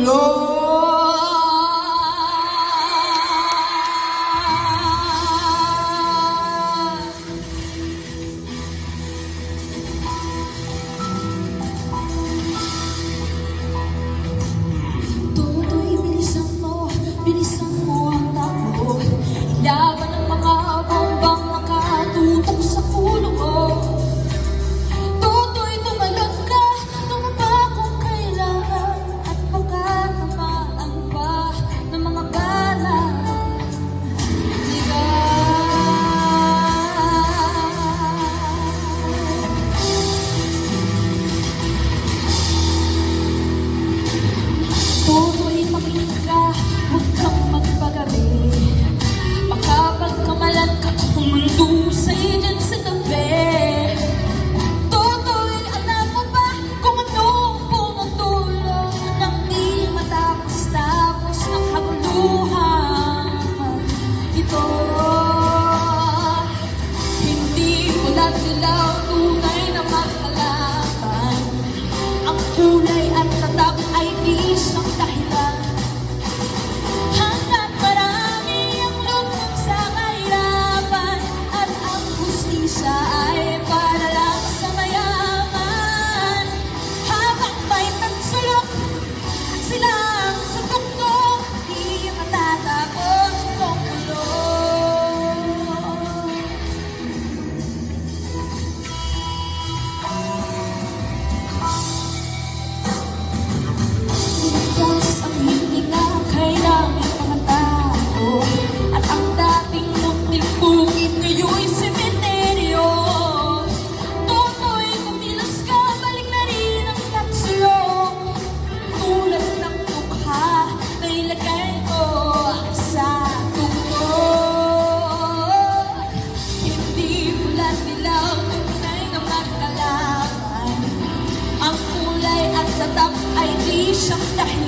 gulo. Toto'y bilisan mo ang takbo. Ilaban ang mga bombang nakatutok sa ulo mo. Toto'y tumalon ka, tumaba kung kailangan, at baka tamaan pa ng mga bala. Toto'y makinig ka, huwag kang magpagabi. Baka pagkamalan ka, kumundu sa init sa tabi. Toto'y alam mo ba kung anong pumutulong nang di matapos-tapos ng kabuluhan ito? Hindi mo nagdilaw tunay na magkalaban. Ang kulay at tatak ay di isang dahilan. Hanggat marami ang lugmok sa kahirapan, at ang hustisya ay para lang sa mayaman. Habang may tagsulok, silang sa tuktok, di matatapos itong mulo. Ligtas ang hininga kay langit mga tao, at ang dating munting bukid ngayon'y sementeryo. Toto'y kumilos ka, balik na rin ang tatsulong, tulad ng tukha na ilagay ko sa tuktok. Hindi bulat dilaw, tunay na magkalaban. Ang kulay at tatak ay di siyang dahilan.